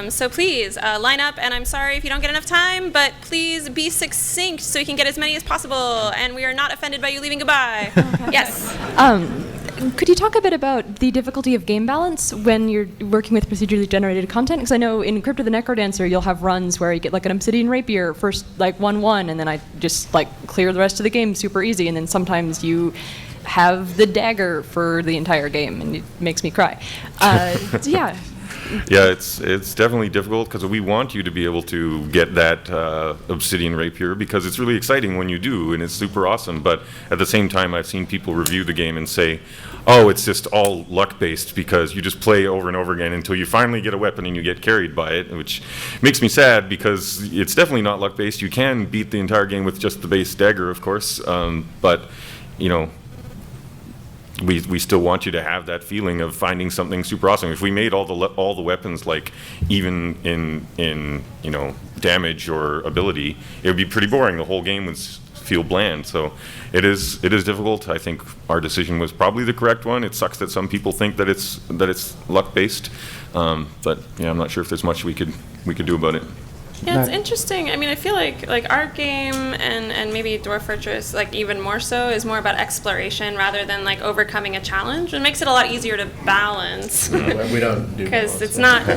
So please line up, and I'm sorry if you don't get enough time, but please be succinct so you can get as many as possible, and we are not offended by you leaving goodbye. Yes. Could you talk a bit about the difficulty of game balance when you're working with procedurally generated content? Because I know in Crypt of the NecroDancer, you'll have runs where you get like an Obsidian Rapier, first like 1-1, and then I just like clear the rest of the game super easy, and then sometimes you have the dagger for the entire game, and it makes me cry. Yeah. Yeah, it's definitely difficult because we want you to be able to get that obsidian rapier because it's really exciting when you do, and it's super awesome. But at the same time, I've seen people review the game and say, oh, it's just all luck-based because you just play over and over again until you finally get a weapon and you get carried by it, which makes me sad because it's definitely not luck-based. You can beat the entire game with just the base dagger, of course, but, you know, we still want you to have that feeling of finding something super awesome. If we made all the weapons like even in you know damage or ability, it would be pretty boring. The whole game would feel bland. So it is difficult. I think our decision was probably the correct one. It sucks that some people think that it's luck based, but yeah, I'm not sure if there's much we could do about it. Yeah, it's interesting. I mean, I feel like our game and maybe Dwarf Fortress, like even more so, is more about exploration rather than like overcoming a challenge. It makes it a lot easier to balance. We don't do because it's so. not.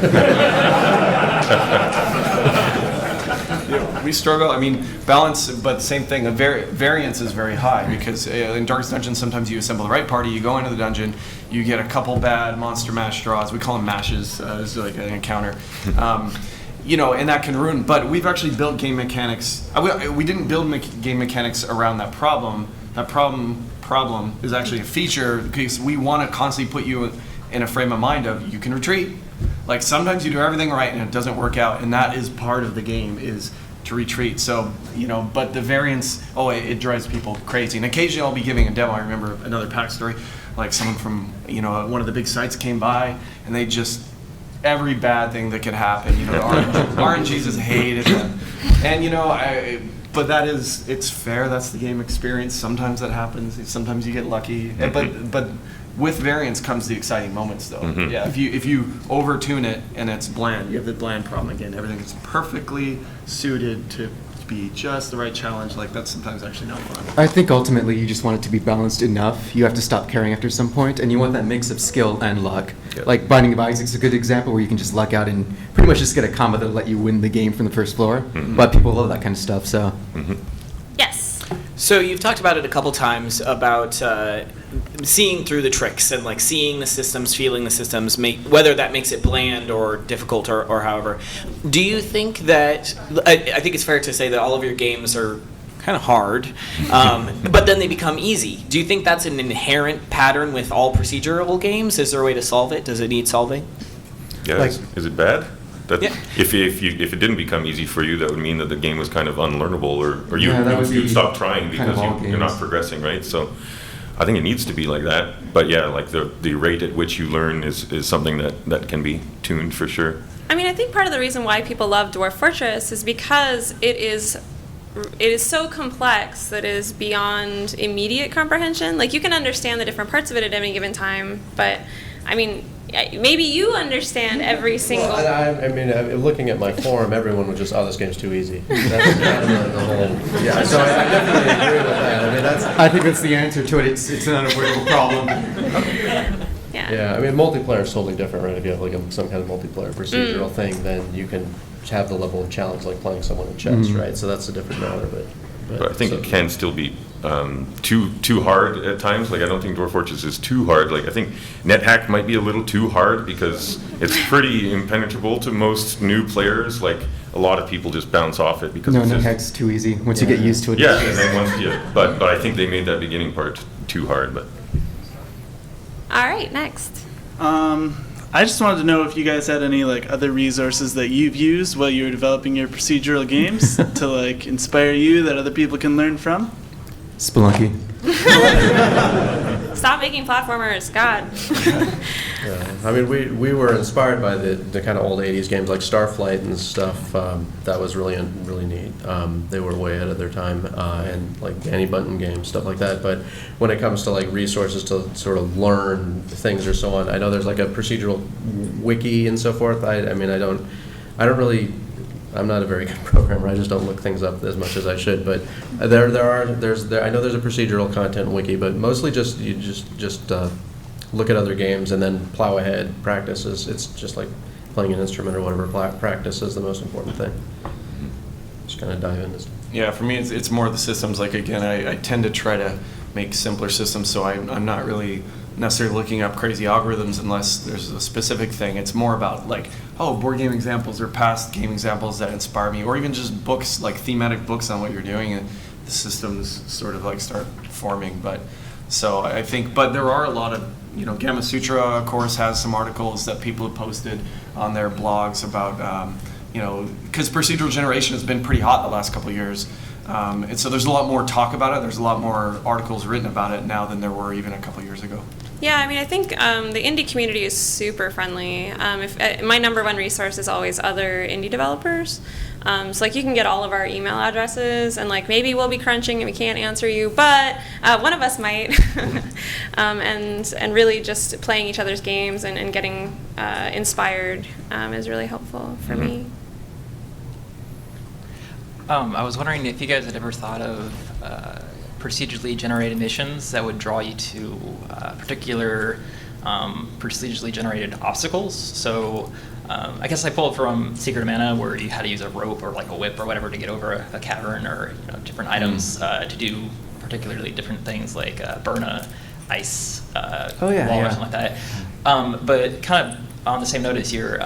We struggle. I mean, balance, but same thing. The variance is very high because in Darkest Dungeon, sometimes you assemble the right party, you go into the dungeon, you get a couple bad monster mash draws. We call them mashes. It's like an encounter. You know, and that can ruin. But we've actually built game mechanics. We didn't build game mechanics around that problem. That problem is actually a feature because we want to constantly put you in a frame of mind of you can retreat. Like sometimes you do everything right and it doesn't work out, and that is part of the game is to retreat. So you know, but the variance, it drives people crazy. And occasionally I'll be giving a demo. I remember another PAX story, like someone from one of the big sites came by and they just. Every bad thing that could happen, the RNGs is hated, and but it's fair. That's the game experience. Sometimes that happens. Sometimes you get lucky, but with variance comes the exciting moments, though. Mm-hmm. Yeah, if you overtune it and it's bland, you have the bland problem again. Everything is perfectly suited to be just the right challenge. Like that's sometimes actually not fun. I think ultimately you just want it to be balanced enough. You have to stop caring after some point, and you want that mix of skill and luck. Yeah. Like Binding of Isaac's a good example where you can just luck out and pretty much just get a combo that'll let you win the game from the first floor. Mm-hmm. But people love that kind of stuff, so. Mm-hmm. Yes. So you've talked about it a couple times about seeing through the tricks and like seeing the systems, feeling the systems, whether that makes it bland or difficult or however. Do you think that, I think it's fair to say that all of your games are kind of hard, but then they become easy. Do you think that's an inherent pattern with all procedural games? Is there a way to solve it? Does it need solving? Yeah, is it bad? Yeah. If it didn't become easy for you, that would mean that the game was kind of unlearnable, or you'd stop trying because you're not progressing, right? So I think it needs to be like that. But yeah, like the rate at which you learn is something that can be tuned for sure. I mean, I think part of the reason why people love Dwarf Fortress is because it is so complex that it is beyond immediate comprehension. Like you can understand the different parts of it at any given time, but I mean, maybe you understand every single. Well, I mean, looking at my forum, everyone was just, this game's too easy. That's kind of the whole. Yeah, so I definitely agree with that. I mean, I think that's the answer to it. It's an unavoidable problem. Yeah. Yeah, I mean, multiplayer is totally different, right? If you have like some kind of multiplayer procedural thing, then you can have the level of challenge like playing someone in chess, right? So that's a different matter, But I think it can still be too hard at times. Like I don't think Dwarf Fortress is too hard. Like I think NetHack might be a little too hard because it's pretty impenetrable to most new players. Like a lot of people just bounce off it because it's NetHack's too easy once you get used to it. Yeah, and then but I think they made that beginning part too hard. But All right, next. I just wanted to know if you guys had any like other resources that you've used while you were developing your procedural games to like inspire you that other people can learn from. Spelunky. Stop making platformers, God. Yeah. I mean, we were inspired by the kind of old 80s games like Starflight and stuff. That was really neat. They were way ahead of their time, and like Danny Bunton games, stuff like that. But when it comes to like resources to sort of learn things or so on, I know there's like a procedural wiki and so forth. I'm not a very good programmer. I just don't look things up as much as I should. But I know there's a procedural content wiki, but mostly just look at other games and then plow ahead. Practices. It's just like playing an instrument or whatever. Practice is the most important thing. Just kind of dive into stuff. Yeah, for me, it's more the systems. Like again, I tend to try to make simpler systems. So I'm not really necessarily looking up crazy algorithms unless there's a specific thing. It's more about like, oh, board game examples or past game examples that inspire me, or even just books, like thematic books on what you're doing, and the systems sort of like start forming. But so I think, but there are a lot of, Gamma Sutra, of course, has some articles that people have posted on their blogs about, because procedural generation has been pretty hot the last couple of years. And so there's a lot more talk about it. There's a lot more articles written about it now than there were even a couple of years ago. Yeah, I mean, I think the indie community is super friendly. My number one resource is always other indie developers. So like you can get all of our email addresses, and like maybe we'll be crunching and we can't answer you, but one of us might. And really just playing each other's games and getting inspired is really helpful for me. I was wondering if you guys had ever thought of procedurally generated missions that would draw you to particular procedurally generated obstacles. So I guess I pulled from Secret of Mana, where you had to use a rope or like a whip or whatever to get over a cavern, or different items to do particularly different things, like burn a ice wall or something like that. But kind of on the same note as you're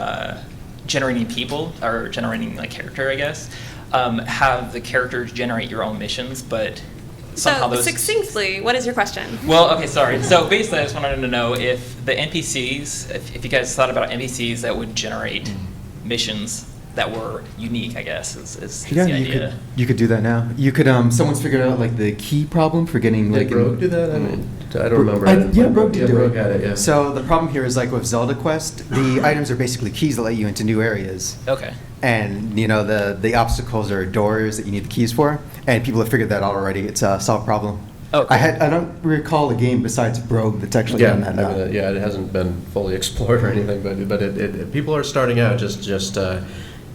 generating people, or generating like character, I guess. Have the characters generate your own missions, but somehow so succinctly, what is your question? Well, okay, sorry. So basically, I just wanted to know if the NPCs, if you guys thought about NPCs that would generate missions that were unique, I guess, is the idea. You could do that now. You could, someone's figured out like the key problem for getting like. Did Rogue do that? I mean, I don't remember. Rogue did do it. Had it, yeah. So the problem here is like with Zelda Quest, the items are basically keys that let you into new areas. Okay. And the obstacles are doors that you need the keys for, and people have figured that out already. It's a solved problem. Oh, cool. I don't recall a game besides Rogue that's actually done that now. It hasn't been fully explored or anything, but it people are starting out just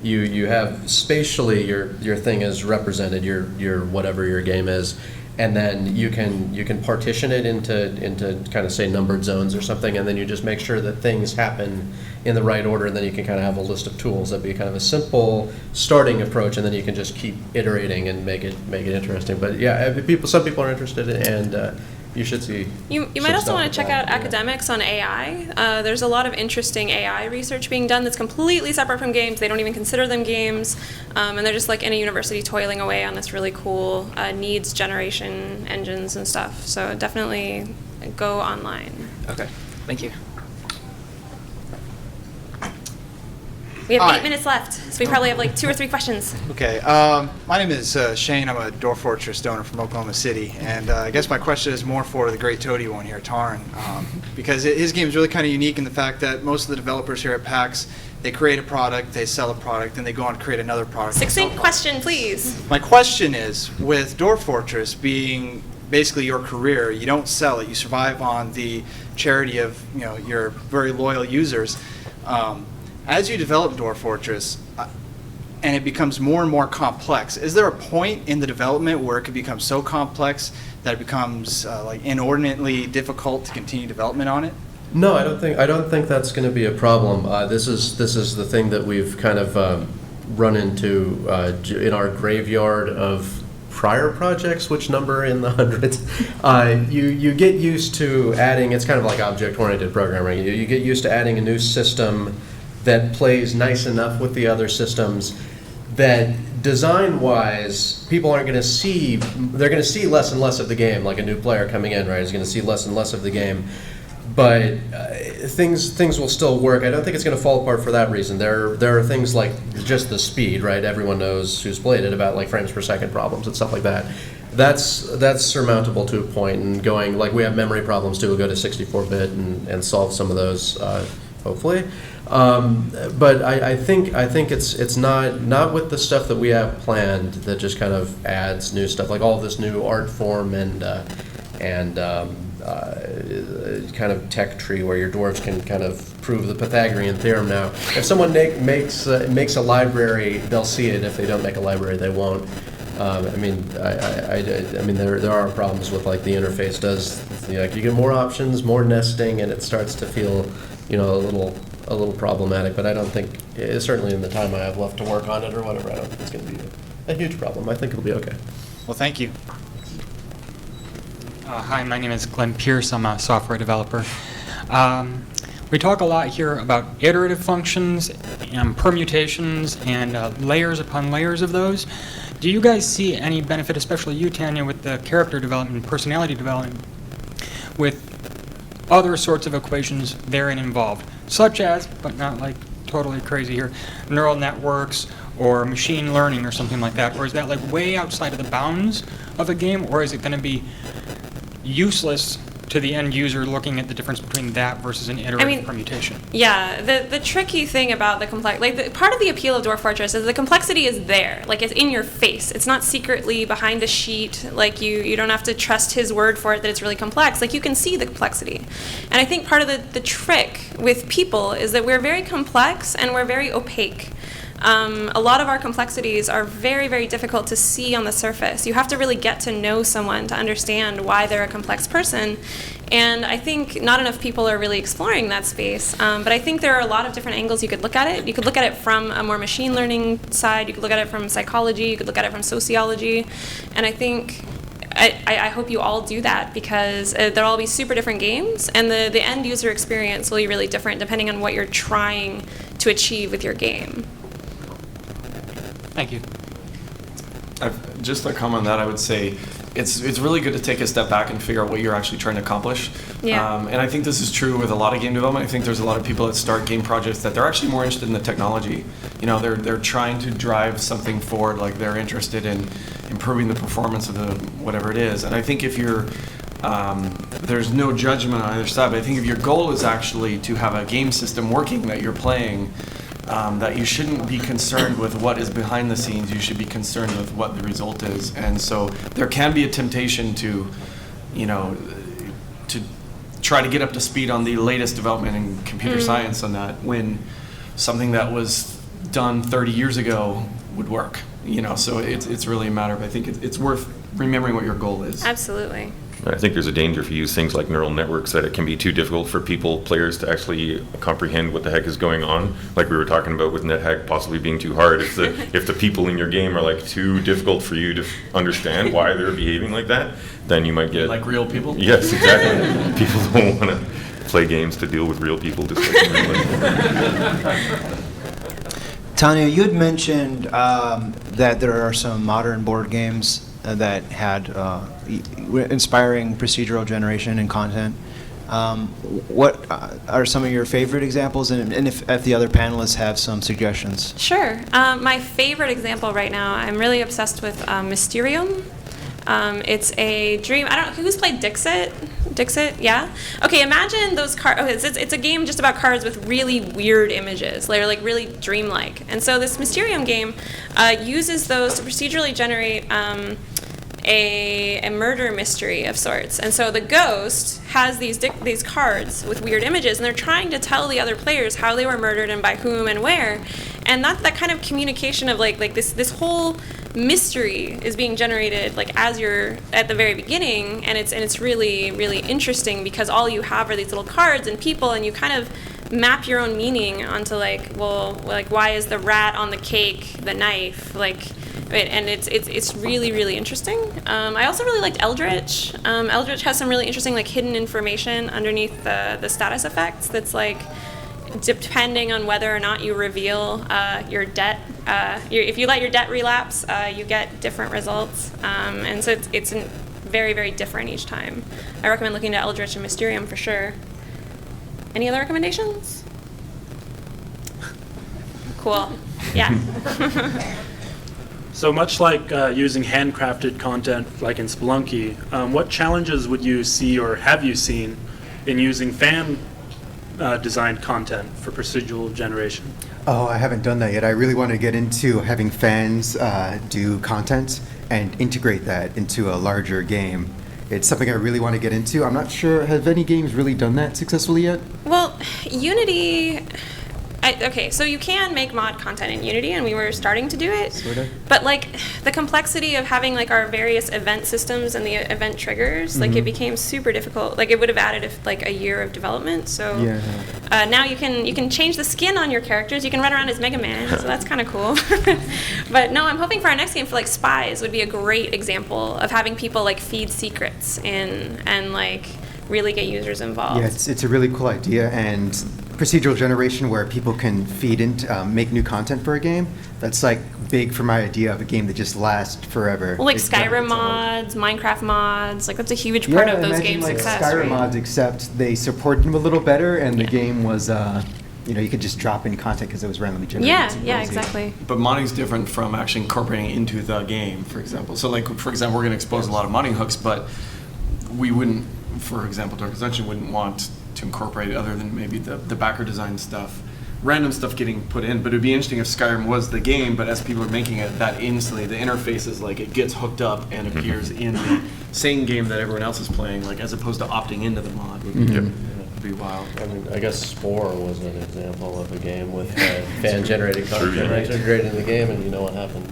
you have spatially your thing is represented, your whatever your game is, and then you can partition it into kind of say numbered zones or something, and then you just make sure that things happen in the right order, and then you can kind of have a list of tools. That'd be kind of a simple starting approach, and then you can just keep iterating and make it interesting. But yeah, some people are interested, and you should see. You might also want to check out academics on AI. There's a lot of interesting AI research being done that's completely separate from games. They don't even consider them games, and they're just like in a university toiling away on this really cool needs generation engines and stuff. So definitely go online. Okay, thank you. We have Hi. 8 minutes left, so we probably have like 2 or 3 questions. Okay, my name is Shane. I'm a Dwarf Fortress donor from Oklahoma City, and I guess my question is more for the great toady one here, Tarn, because his game is really kind of unique in the fact that most of the developers here at PAX, they create a product, they sell a product, then they go on to create another product. Succinct question, please. My question is, with Dwarf Fortress being basically your career, you don't sell it, you survive on the charity of your very loyal users. As you develop Dwarf Fortress, and it becomes more and more complex, is there a point in the development where it could become so complex that it becomes like inordinately difficult to continue development on it? No, I don't think that's going to be a problem. This is the thing that we've kind of run into in our graveyard of prior projects, which number in the hundreds. You get used to adding. It's kind of like object-oriented programming. You get used to adding a new system that plays nice enough with the other systems that design-wise, people aren't going to see, they're going to see less and less of the game, like a new player coming in, right, is going to see less and less of the game. But things will still work. I don't think it's going to fall apart for that reason. There are things like just the speed, right? Everyone knows who's played it about like frames per second problems and stuff like that. That's surmountable to a point, and going, like we have memory problems too, we'll go to 64-bit and solve some of those, hopefully. But I think it's not with the stuff that we have planned that just kind of adds new stuff, like all this new art form and kind of tech tree where your dwarves can kind of prove the Pythagorean theorem now. If someone makes a library, they'll see it. If they don't make a library, they won't. I mean, there are problems with like the interface does. You get more options, more nesting, and it starts to feel, a little problematic. But I don't think, certainly in the time I have left to work on it or whatever, I don't think it's going to be a huge problem. I think it'll be okay. Well, thank you. Hi, my name is Glenn Pierce. I'm a software developer. We talk a lot here about iterative functions and permutations and layers upon layers of those. Do you guys see any benefit, especially you, Tanya, with the character development, personality development, with other sorts of equations therein involved, such as, but not like totally crazy here, neural networks or machine learning or something like that? Or is that like way outside of the bounds of a game, or is it going to be useless to the end user looking at the difference between that versus an iterative permutation? Yeah, the tricky thing about the complex, part of the appeal of Dwarf Fortress is the complexity is there, like it's in your face. It's not secretly behind a sheet, like you don't have to trust his word for it that it's really complex. Like you can see the complexity. And I think part of the trick with people is that we're very complex and we're very opaque. A lot of our complexities are very, very difficult to see on the surface. You have to really get to know someone to understand why they're a complex person. And I think not enough people are really exploring that space. But I think there are a lot of different angles you could look at it. You could look at it from a more machine learning side. You could look at it from psychology. You could look at it from sociology. And I think I hope you all do that, because there'll all be super different games, and the end user experience will be really different depending on what you're trying to achieve with your game. Thank you. Just to comment on that, I would say it's really good to take a step back and figure out what you're actually trying to accomplish. Yeah. And I think this is true with a lot of game development. I think there's a lot of people that start game projects that they're actually more interested in the technology. You know, they're trying to drive something forward, like they're interested in improving the performance of the whatever it is. And I think if you're there's no judgment on either side, but I think if your goal is actually to have a game system working that you're playing, that you shouldn't be concerned with what is behind the scenes. You should be concerned with what the result is. And so there can be a temptation to, to try to get up to speed on the latest development in computer science on that, when something that was done 30 years ago would work. So it's really a matter of, I think it's worth remembering what your goal is. Absolutely. I think there's a danger if you use things like neural networks that it can be too difficult for players to actually comprehend what the heck is going on. Like we were talking about with NetHack possibly being too hard. If the people in your game are like too difficult for you to understand why they're behaving like that, then you might get like real people. Yes, exactly. People don't want to play games to deal with real people. Just like in real life. Tanya, you had mentioned that there are some modern board games that had inspiring procedural generation and content. What are some of your favorite examples, and if the other panelists have some suggestions? Sure. My favorite example right now, I'm really obsessed with Mysterium. It's a dream. I don't know who's played Dixit. Dixit, yeah. Okay, imagine those cards. Okay, it's a game just about cards with really weird images. They're like really dreamlike. And so this Mysterium game uses those to procedurally generate a murder mystery of sorts. And so the ghost has these cards with weird images, and they're trying to tell the other players how they were murdered and by whom and where. And that kind of communication of like this whole mystery is being generated like as you're at the very beginning, and it's really, really interesting because all you have are these little cards and people, and you kind of map your own meaning onto why is the rat on the cake the knife, and it's really, really interesting. I also really liked Eldritch. Eldritch has some really interesting hidden information underneath the status effects that's depending on whether or not you reveal your debt. If you let your debt relapse, you get different results. And so it's very, very different each time. I recommend looking at Eldritch and Mysterium for sure. Any other recommendations? Cool. Yeah. So much like using handcrafted content like in Spelunky, what challenges would you see or have you seen in using fan-designed content for procedural generation? Oh, I haven't done that yet. I really want to get into having fans do content and integrate that into a larger game. It's something I really want to get into. I'm not sure, have any games really done that successfully yet? Well, Unity okay, so you can make mod content in Unity, and we were starting to do it. Sort of. But like the complexity of having like our various event systems and the event triggers, like it became super difficult. Like it would have added like a year of development. So now you can change the skin on your characters. You can run around as Mega Man, so that's kind of cool. But no, I'm hoping for our next game for like spies would be a great example of having people like feed secrets in and like really get users involved. Yeah, it's a really cool idea, and procedural generation where people can feed into, make new content for a game, that's like big for my idea of a game that just lasts forever. Well, like It's Skyrim mods, Minecraft mods, like that's a huge part of those imagine games' like success. Skyrim right? mods, except they supported them a little better, and the game was, you could just drop in content because it was randomly generated. Yeah, exactly. But modding's different from actually incorporating it into the game, for example. So like, for example, we're going to expose a lot of modding hooks, but we wouldn't, for example, Darkest Dungeon wouldn't want to incorporate it other than maybe the backer design stuff, random stuff getting put in. But it'd be interesting if Skyrim was the game, but as people are making it, that instantly, the interface is like, it gets hooked up and appears in the same game that everyone else is playing, like as opposed to opting into the mod would be wild. I mean, I guess Spore was an example of a game with fan-generated content integrated in the game, and you know what happened.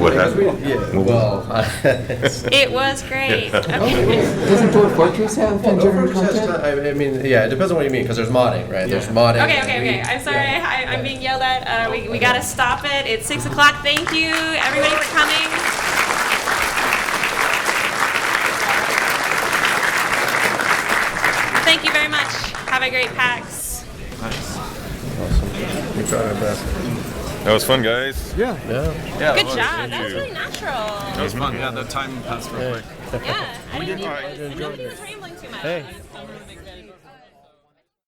What happened? It was great. Doesn't Dwarf Fortress have fan-generated content? I mean, yeah, it depends on what you mean, because there's modding, right? There's modding. Okay. I'm sorry. I'm being yelled at. We got to stop it. It's 6 o'clock. Thank you, everybody, for coming. Thank you very much. Have a great PAX. Nice. Awesome. We tried our best. That was fun, guys. Yeah, Good job. That was really natural. That was fun. Yeah, the time passed real quick. Yeah. I didn't even notice. Nobody was rambling too much. Hey.